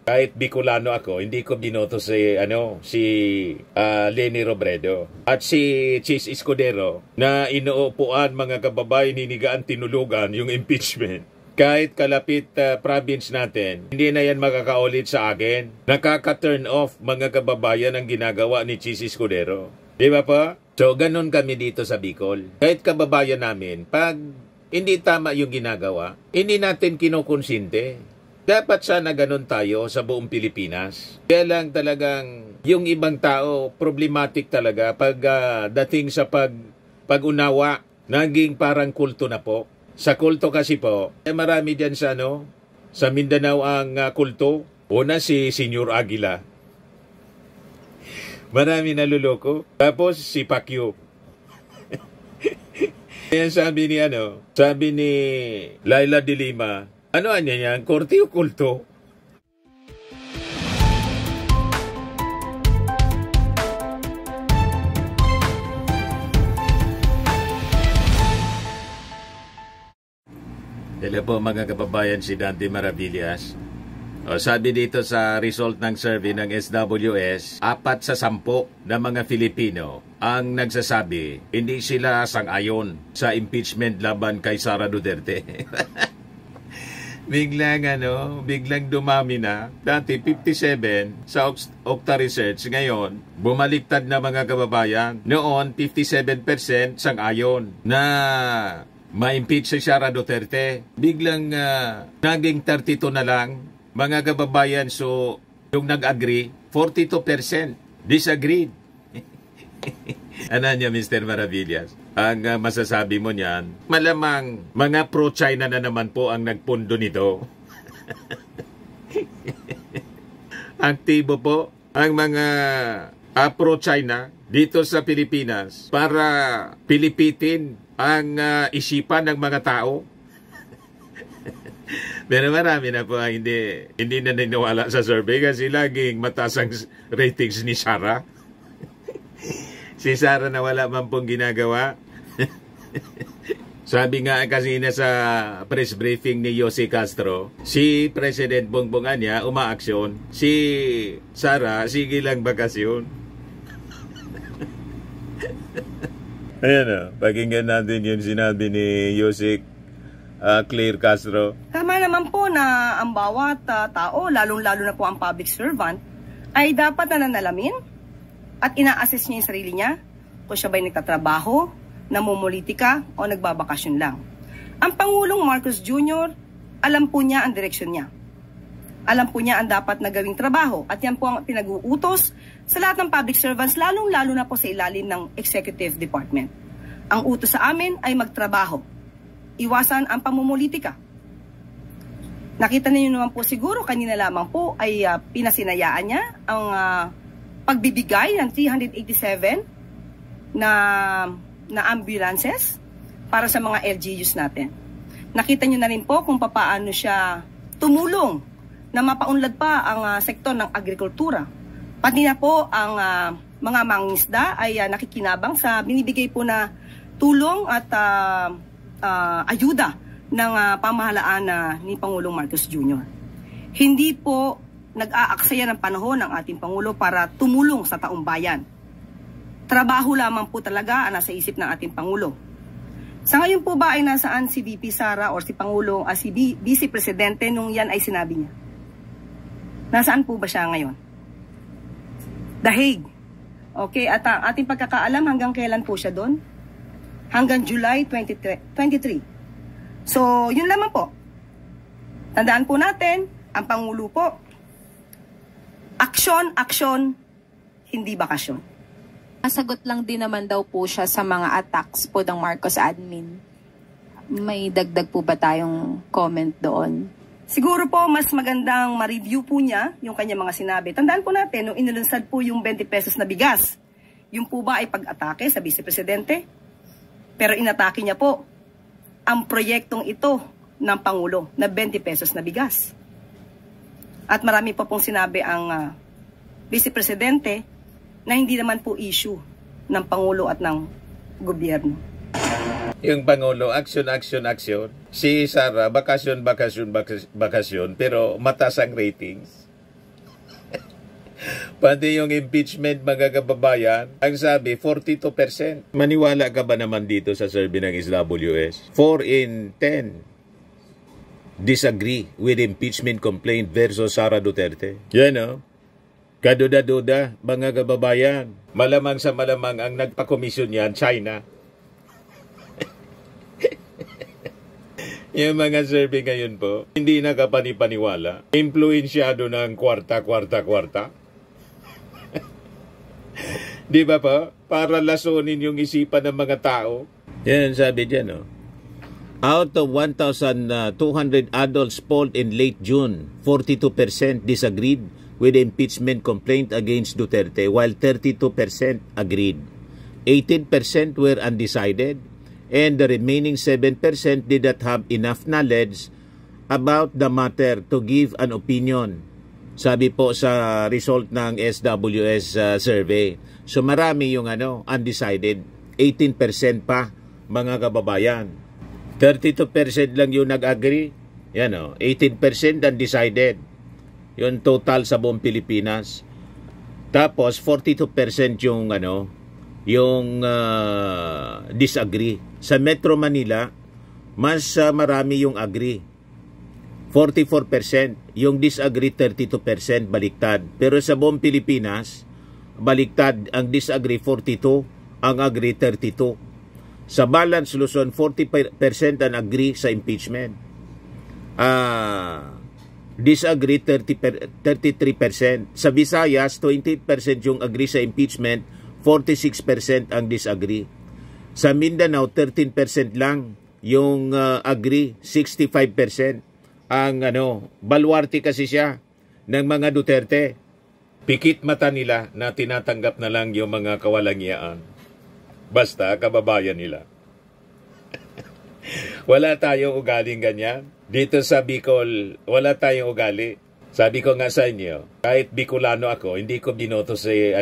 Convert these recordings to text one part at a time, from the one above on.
Kahit Bicolano ako, hindi ko binoto si Leni Robredo. At si Chis Escudero na inuupuan mga kababayan hinigaan tinulugan yung impeachment. Kahit kalapit province natin, hindi na yan makakaulit sa akin. Nakaka-turn off mga kababayan ang ginagawa ni Chis Escudero. Di ba pa? So, ganun kami dito sa Bicol. Kahit kababayan namin, pag hindi tama yung ginagawa, hindi natin kinukonsinte. Dapat sana ganun tayo sa buong Pilipinas. Kaya lang talagang yung ibang tao, problematic talaga pag dating sa pag-unawa, naging parang kulto na po. Sa kulto kasi po, marami dyan sa Mindanao ang kulto. Una si Senyor Aguila. Marami naluloko. Tapos si Pacquiao. Yan sabi ni Laila de Lima, ano yan, korte o kulto? Hello po mga kababayan, si Dante Maravillas. Sabi dito sa result ng survey ng SWS, 4 sa 10 na mga Filipino ang nagsasabi hindi sila sang-ayon sa impeachment laban kay Sara Duterte. biglang dumami na. Dati 57 sa Okta Research, ngayon bumaliktad na mga kababayan. Noon 57% sang-ayon na ma-impeach si Sara Duterte. Biglang naging 32 na lang mga kababayan. So, yung nag-agree, 42% disagreed. Ano niya, Mr. Maravillas? Ang masasabi mo niyan, malamang mga pro-China na naman po ang nagpundo nito. Aktibo po ang mga pro-China dito sa Pilipinas para pilipitin ang isipan ng mga tao. Pero marami na po ang hindi na niniwala sa survey kasi laging mataas ang ratings ni Sara. Si Sara na wala man pong ginagawa. Sabi nga kasi na sa press briefing ni Jose Castro, si President Bongbong niya umaaksyon, si Sara sige lang bakasyon. Ayan pakinggan natin yung sinabi ni Jose Claire Castro. Tama naman po na ang bawat tao, lalong-lalo na po ang public servant, ay dapat nananalamin at ina-assess niya yung sarili niya kung siya ba'y nagtatrabaho, namumulitika o nagbabakasyon lang. Ang Pangulong Marcos Jr., alam po niya ang direksyon niya. Alam po niya ang dapat na gawing trabaho at yan po ang pinag-uutos sa lahat ng public servants, lalong-lalo na po sa ilalim ng executive department. Ang utos sa amin ay magtrabaho. Iwasan ang pamumulitika. Nakita niyo naman po siguro, kanina lamang po ay pinasinayaan niya ang pagbibigay ng 387 na ambulances para sa mga LGUs natin. Nakita niyo na rin po kung paano siya tumulong na mapaunlad pa ang sektor ng agrikultura. Pati na po ang mga mangingisda ay nakikinabang sa binibigay po na tulong at ayuda ng pamahalaan ni Pangulong Marcos Jr. Hindi po nag-aaksaya ng panahon ng ating Pangulo para tumulong sa taong bayan. Trabaho lamang po talaga ang nasa isip ng ating Pangulo. Sa ngayon po ba ay nasaan si VP Sara o si Pangulong, si Vice Presidente nung yan ay sinabi niya? Nasaan po ba siya ngayon? The Hague. Okay, at ating pagkakaalam hanggang kailan po siya doon? Hanggang July 23. So, yun lamang po. Tandaan po natin, ang Pangulo po, aksyon, aksyon, hindi bakasyon. Nasagot lang din naman daw po siya sa mga attacks po ng Marcos admin. May dagdag po ba tayong comment doon? Siguro po, mas magandang ma-review po niya yung kanyang mga sinabi. Tandaan po natin, nung inilunsad po yung 20 pesos na bigas, yung po ba ay pag-atake sa Vice Presidente? Pero inatake niya po ang proyektong ito ng Pangulo na 20 pesos na bigas. At marami pa pong sinabi ang Vice Presidente na hindi naman po issue ng Pangulo at ng gobyerno. Yung Pangulo, action, action, action. Si Sara, bakasyon, bakasyon, bakasyon, pero mataas ang ratings. Pati yung impeachment, mga kababayan, ang sabi, 42%. Maniwala ka ba naman dito sa survey ng SWS? 4 in 10 disagree with impeachment complaint versus Sara Duterte. Yan o. Kaduda-duda, mga kababayan. Malamang sa malamang ang nagpa-komisyon yan, China. Yung mga survey ngayon po, hindi nakapanipaniwala. Influensyado ng kwarta. Di ba po? Para lasonin yung isipan ng mga tao. Yan, sabi dyan, no? Out of 1,200 adults polled in late June, 42% disagreed with the impeachment complaint against Duterte, while 32% agreed. 18% were undecided, and the remaining 7% did not have enough knowledge about the matter to give an opinion. Sabi po sa result ng SWS survey. So marami yung undecided. 18% pa, mga kababayan. 32% lang yung nag-agree. Yan 18% undecided. Yung total sa buong Pilipinas. Tapos 42% yung disagree. Sa Metro Manila, mas marami yung agree. 44%, yung disagree 32%, baliktad. Pero sa buong Pilipinas, baliktad, ang disagree 42, ang agree 32. Sa Balance Luzon, 40% ang agree sa impeachment. Disagree 33%. Sa Visayas, 28% yung agree sa impeachment, 46% ang disagree. Sa Mindanao, 13% lang yung agree, 65% ang baluarte kasi siya ng mga Duterte. Pikit mata nila na tinatanggap na lang yung mga kawalangyaan. Basta kababayan nila. Wala tayong ugaling ganyan. Dito sa Bicol, wala tayong ugali. Sabi ko nga sa inyo, kahit Bicolano ako, hindi ko binoto si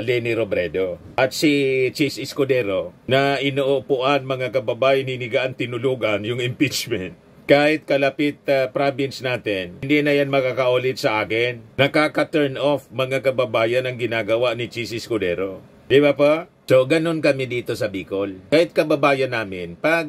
Leni Robredo at si Chis Escudero na inuupuan, mga kababayan, hinigaan tinulugan yung impeachment. Kahit kalapit province natin, hindi na yan makakaulit sa akin. Nakaka-turn off, mga kababayan, ang ginagawa ni Chis Escudero. Di ba pa? So, ganun kami dito sa Bicol. Kahit kababayan namin, pag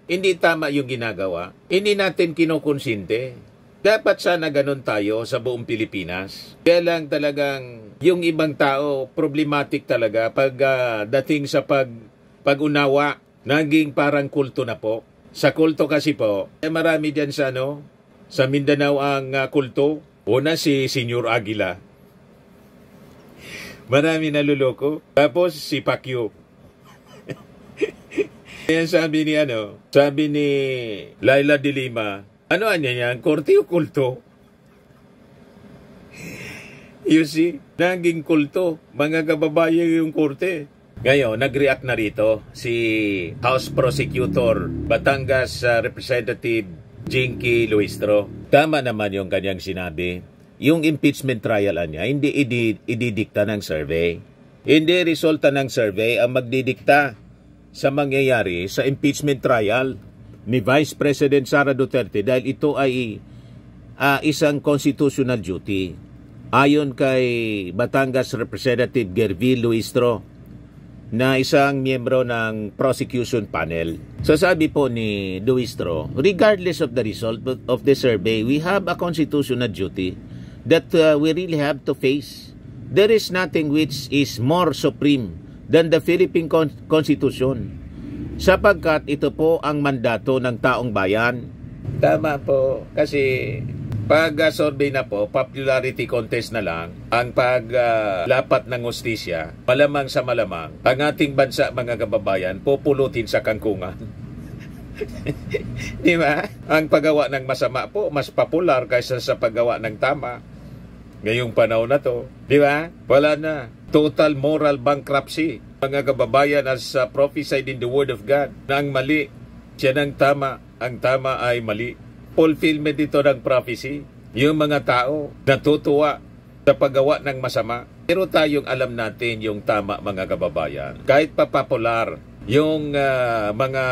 hindi tama yung ginagawa, hindi natin kinukonsinte. Dapat sana ganun tayo sa buong Pilipinas. Kaya lang talagang yung ibang tao, problematic talaga pag dating sa pag-unawa, naging parang kulto na po. Sa kulto kasi po, marami dyan sa Mindanao ang kulto. Una si Senyor Aguila. Marami naluloko. Tapos si Pacquiao. Yan sabi ni Laila de Lima, ano yan? Korte o kulto? You see? Naging kulto. Mga kababayan yung korte. Ngayon, nag-react na rito si House Prosecutor Batangas Representative Jinky Luistro. Tama naman yung kanyang sinabi. Yung impeachment trial niya, hindi ididikta ng survey. Hindi resulta ng survey ang magdidikta sa mangyayari sa impeachment trial ni Vice President Sara Duterte dahil ito ay isang constitutional duty. Ayon kay Batangas Representative Gervil Luistro, na isang miyembro ng prosecution panel. So sabi po ni Luistro, regardless of the result of the survey, we have a constitutional duty that we really have to face. There is nothing which is more supreme than the Philippine Constitution, sapagkat ito po ang mandato ng taong bayan. Tama po, kasi pag survey na po, popularity contest na lang ang paglapat ng hustisya, malamang sa malamang, ang ating bansa, mga kababayan, pupulutin sa kangkungan. Di ba? Ang paggawa ng masama po, mas popular kaysa sa paggawa ng tama. Ngayong panahon na to, di ba? Wala na. Total moral bankruptcy. Mga kababayan, as prophesied in the Word of God, na ang mali, siya ng tama, ang tama ay mali. Fulfillment ito ng prophecy. Yung mga tao natutuwa sa paggawa ng masama. Pero tayong alam natin yung tama, mga kababayan. Kahit pa popular yung mga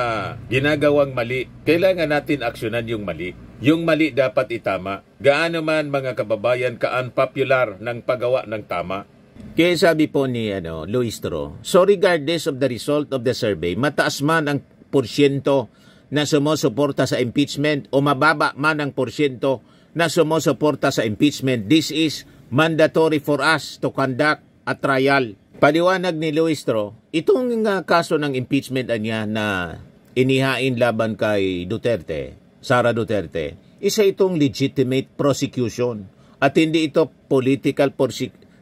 ginagawang mali, kailangan natin aksyonan yung mali. Yung mali dapat itama. Gaano man mga kababayan ka-unpopular ng paggawa ng tama. Kaya sabi po ni Luis Tro, so regardless of the result of the survey, mataas man ang porsyento na sumusuporta sa impeachment o mababa man ang porsyento na sumusuporta sa impeachment, this is mandatory for us to conduct a trial. Paliwanag ni Luis Tro, itong kaso ng impeachment niya na inihain laban kay Duterte, Sara Duterte, isa itong legitimate prosecution at hindi ito political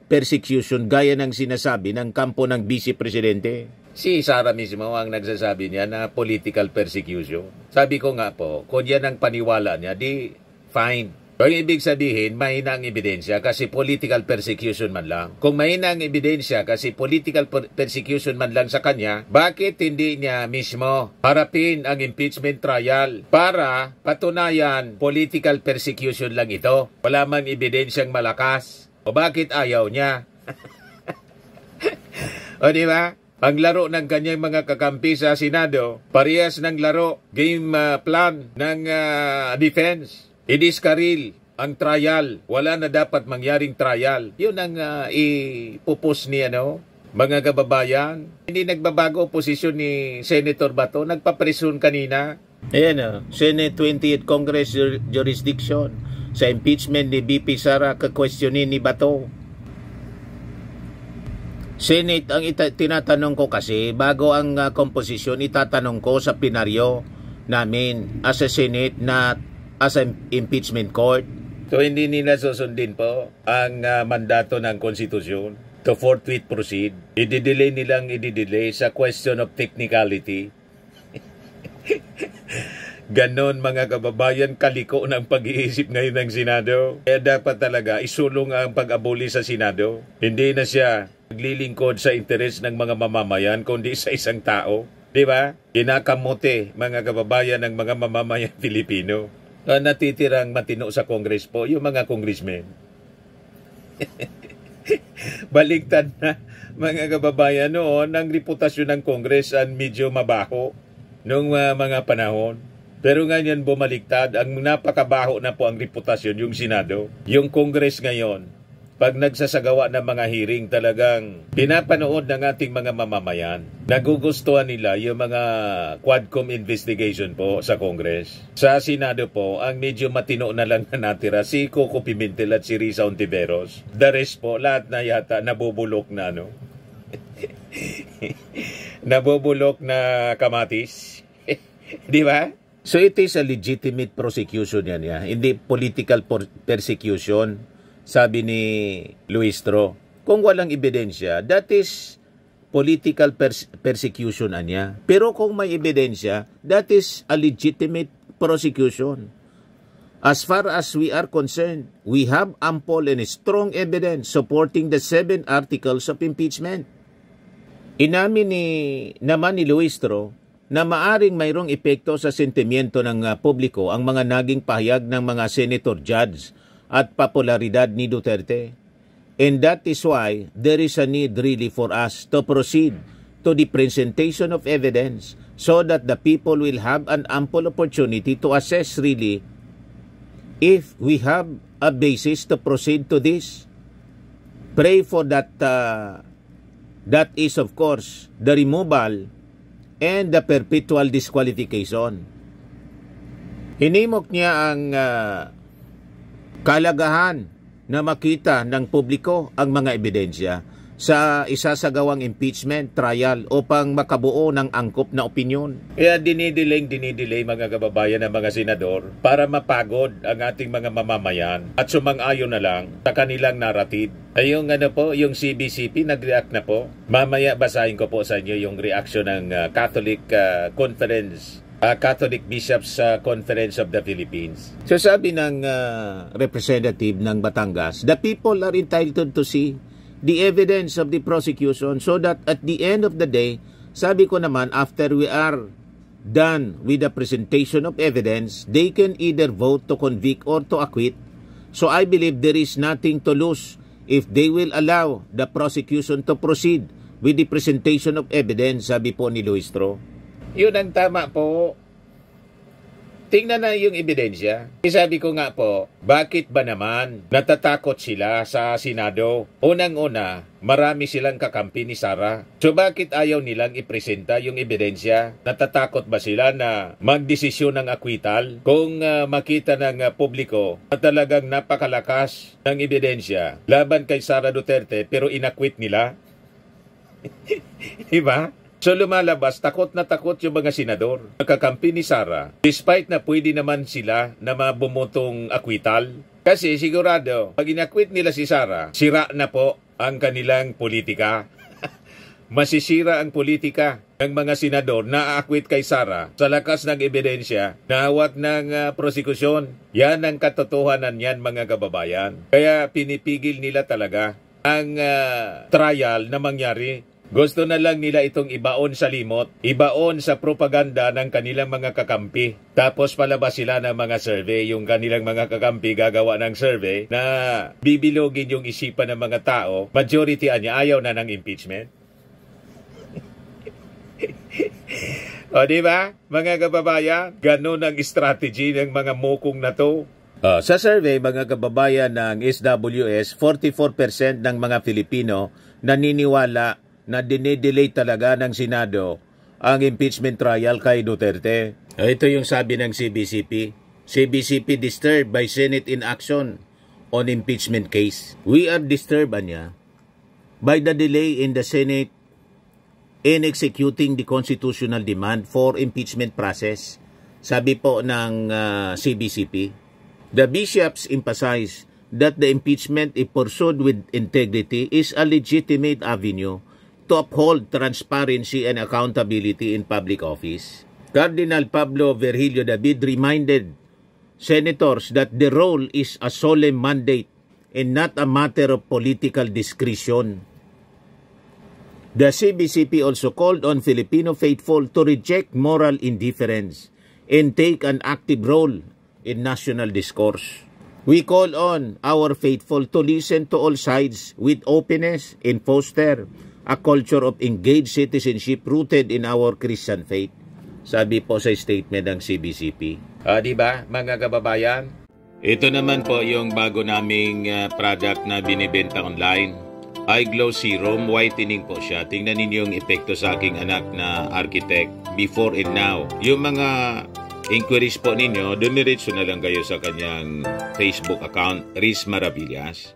persecution gaya ng sinasabi ng kampo ng Vice Presidente. Si Sara mismo ang nagsasabi niya na political persecution. Sabi ko nga po, kung yan ang paniwala niya, di fine. Ang ibig sabihin, mahina ang ebidensya kasi political persecution man lang. Kung mahina ang ebidensya kasi political persecution man lang sa kanya, bakit hindi niya mismo harapin ang impeachment trial para patunayan political persecution lang ito? Wala mang ebidensyang malakas. O bakit ayaw niya? O di ba? Ang laro ng kanyang mga kakampi sa Senado, parehas ng laro, game plan ng defense. Idiskaril ang trial. Wala na dapat mangyaring trial. Yun ang ipupos ni mga kababayan. Hindi nagbabago posisyon ni Senator Bato. Nagpapresyon kanina. Ayan Senate 20th Congress jurisdiction sa impeachment ni BP Sara kakwestiyonin ni Bato. Senate, ang tinatanong ko kasi, bago ang komposisyon, itatanong ko sa plenaryo namin as a Senate na as an impeachment court. So hindi nila susundin po ang mandato ng konstitusyon to forthwith proceed. I-delay nilang sa question of technicality. Ganon mga kababayan, kaliko ng pag-iisip ngayon ng Senado. Kaya dapat talaga isulong ang pag-aboli sa Senado. Hindi na siya naglilingkod sa interes ng mga mamamayan kundi sa isang tao. Diba? Kinakamote mga kababayan ng mga mamamayan Pilipino. Natitirang matino sa Congress po, yung mga congressmen. Baliktad na mga kababayan noon, ang reputasyon ng Congress ang medyo mabaho noong mga panahon. Pero ngayon bumaliktad, ang napakabaho na po ang reputasyon yung Senado. Yung Congress ngayon, pag nagsasagawa ng mga hearing, talagang pinapanood ng ating mga mamamayan. Nagugustuhan nila yung mga Quadcom investigation po sa Congress. Sa Senado po, ang medyo matino na lang na natira si Coco Pimentel at si Risa Ontiveros. The rest po, lahat na yata nabubulok na nabubulok na kamatis. Di ba? So it is a legitimate prosecution yan, hindi political persecution. Sabi ni Luis Tro, kung walang ebidensya, that is political persecution niya. Pero kung may ebidensya, that is a legitimate prosecution. As far as we are concerned, we have ample and strong evidence supporting the 7 articles of impeachment. Inamin naman ni Luis Tro na maaring mayroong epekto sa sentimiento ng publiko ang mga naging pahayag ng mga senator judge at popularidad ni Duterte. And that is why there is a need really for us to proceed to the presentation of evidence so that the people will have an ample opportunity to assess really if we have a basis to proceed to this. Pray for that. That is of course the removal and the perpetual disqualification. Hinimok niya ang kalagahan na makita ng publiko ang mga ebidensya sa isasagawang impeachment trial upang makabuo ng angkop na opinyon. Kaya dinidelay mga kababayan ng mga senador para mapagod ang ating mga mamamayan at sumang-ayon na lang sa kanilang narrative. Ay yung yung CBCP nag-react na po. Mamaya basahin ko po sa inyo yung reaction ng Catholic Conference Catholic Bishops Conference of the Philippines. So sabi ng representative ng Batangas, the people are entitled to see the evidence of the prosecution so that at the end of the day, sabi ko naman, after we are done with the presentation of evidence, they can either vote to convict or to acquit. So I believe there is nothing to lose if they will allow the prosecution to proceed with the presentation of evidence, sabi po ni Luistro. Yun ang tama po. Tingnan na yung ebidensya. Sabi ko nga po, bakit ba naman natatakot sila sa Senado? Unang-una, marami silang kakampi ni Sara. So bakit ayaw nilang ipresenta yung ebidensya? Natatakot ba sila na magdesisyon ng akwital? Kung makita ng publiko na talagang napakalakas ng ebidensya laban kay Sara Duterte pero inakwit nila? Diba? So lumalabas, takot na takot yung mga senador. Nakakampi ni Sara, despite na pwede naman sila na mabumutong akwital. Kasi sigurado, pag inakwit nila si Sara, sira na po ang kanilang politika. Masisira ang politika ng mga senador na aakwit kay Sara sa lakas ng ebidensya na hawak ng prosekusyon. Yan ang katotohanan yan, mga kababayan. Kaya pinipigil nila talaga ang trial na mangyari. Gusto na lang nila itong ibaon sa limot, ibaon sa propaganda ng kanilang mga kakampi. Tapos palabas sila ng mga survey, yung kanilang mga kakampi gagawa ng survey na bibilogin yung isipan ng mga tao. Majority niya ayaw na ng impeachment. O diba, mga kababayan? Ganun ang strategy ng mga mukong na to. Sa survey, mga kababayan ng SWS, 44% ng mga Filipino naniniwala na dinedelay talaga ng Senado ang impeachment trial kay Duterte. Ito yung sabi ng CBCP. CBCP disturbed by Senate inaction on impeachment case. We are disturbed by the delay in the Senate in executing the constitutional demand for impeachment process. Sabi po ng CBCP. The bishops emphasize that the impeachment, if pursued with integrity, is a legitimate avenue to uphold transparency and accountability in public office. Cardinal Pablo Virgilio David reminded senators that the role is a solemn mandate and not a matter of political discretion. The CBCP also called on Filipino faithful to reject moral indifference and take an active role in national discourse. We call on our faithful to listen to all sides with openness and foster a culture of engaged citizenship rooted in our Christian faith. Sabi po sa statement ng CBCP. Diba, mga kababayan? Ito naman po yung bago naming product na binibenta online. iGlow Serum, whitening po siya. Tingnan ninyo yung epekto sa aking anak na architect before and now. Yung mga inquiries po ninyo, dumiretso na lang kayo sa kanyang Facebook account, Riz Maravillas.